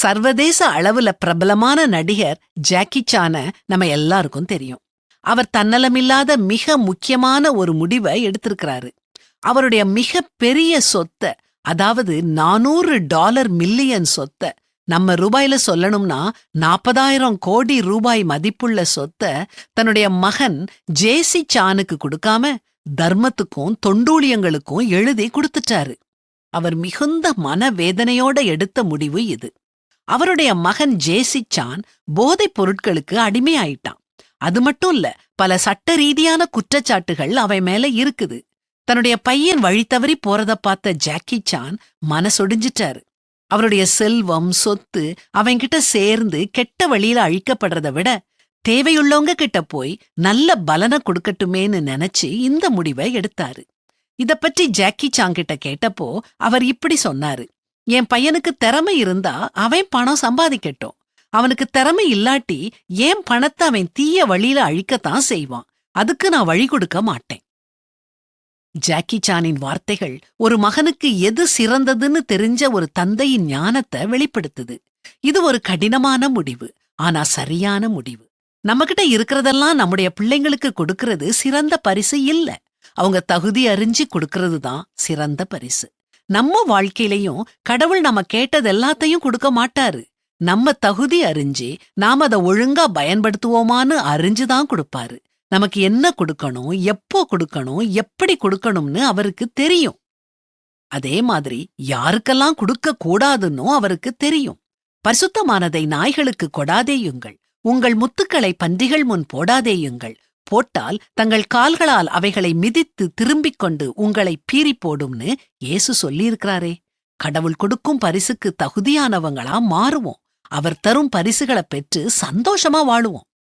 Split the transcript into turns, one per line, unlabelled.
சர்வதேச அளவுல பிரபலமான நடிகர் ஜாக்கி சான நம்ம எல்லாருக்கும் தெரியும். அவர் தன்னலமில்லாத மிக முக்கியமான ஒரு முடிவை எடுத்திருக்கிறாரு. அவருடைய மிக பெரிய சொத்த, அதாவது $400 மில்லியன் சொத்த, நம்ம ரூபாயில சொல்லணும்னா 40,000 கோடி ரூபாய் மதிப்புள்ள சொத்த தன்னுடைய மகன் ஜேசி சானுக்கு கொடுக்காம தர்மத்துக்கும் தொண்டூழியங்களுக்கும் எழுதி கொடுத்துட்டாரு. அவர் மிகுந்த மனவேதனையோட எடுத்த முடிவு இது. அவருடைய மகன் ஜேசி சான் போதைப் பொருட்களுக்கு அடிமையாயிட்டான். அது மட்டும் இல்ல, பல சட்ட ரீதியான குற்றச்சாட்டுகள் அவன் மேல இருக்குது. தன்னுடைய பையன் வழி தவறி போறத பார்த்த ஜாக்கி சான் மனசொடிஞ்சிட்டாரு. அவருடைய செல்வம் சொத்து அவன்கிட்ட சேர்ந்து கெட்ட வழியில அழிக்கப்படுறத விட தேவையுள்ளவங்க கிட்ட போய் நல்ல பலனை கொடுக்கட்டுமேன்னு நினைச்சு இந்த முடிவை எடுத்தாரு. இத பற்றி ஜாக்கி சான் கிட்ட கேட்டப்போ அவர் இப்படி சொன்னாரு: என் பையனுக்கு திறமை இருந்தா அவன் பணம் சம்பாதிக்கட்டும். அவனுக்கு திறமை இல்லாட்டி ஏன் பணத்தை அவன் தீய வழியில அழிக்கத்தான் செய்வான். அதுக்கு நான் வழி கொடுக்க மாட்டேன். ஜாக்கி சானின் வார்த்தைகள் ஒரு மகனுக்கு எது சிறந்ததுன்னு தெரிஞ்ச ஒரு தந்தையின் ஞானத்தை வெளிப்படுத்துது. இது ஒரு கடினமான முடிவு, ஆனா சரியான முடிவு. நம்மகிட்ட இருக்கிறதெல்லாம் நம்முடைய பிள்ளைங்களுக்கு கொடுக்கறது சிறந்த பரிசு இல்ல. அவங்க தகுதி அறிஞ்சு கொடுக்கறது தான் சிறந்த பரிசு. நம்ம வாழ்க்கையிலையும் கடவுள் நம்ம கேட்டது எல்லாத்தையும் கொடுக்க மாட்டாரு. நம்ம தகுதி அறிஞ்சு நாம அதை ஒழுங்கா பயன்படுத்துவோமான்னு அறிஞ்சுதான் கொடுப்பாரு. நமக்கு என்ன கொடுக்கணும், எப்போ கொடுக்கணும், எப்படி கொடுக்கணும்னு அவருக்கு தெரியும். அதே மாதிரி யாருக்கெல்லாம் கொடுக்க கூடாதுன்னு அவருக்கு தெரியும். பரிசுத்தமானதை நாய்களுக்கு கொடாதேயுங்கள், உங்கள் முத்துக்களை பன்றிகள் முன் போடாதேயுங்கள், போட்டால் தங்கள் கால்களால் அவைகளை மிதித்து திரும்பிக் கொண்டு உங்களை பீறி போடும்னு இயேசு சொல்லியிருக்கிறாரே. கடவுள் கொடுக்கும் பரிசுக்கு தகுதியானவங்களா மாறுவோம். அவர் தரும் பரிசுகளை பெற்று சந்தோஷமா வாழுவோம்.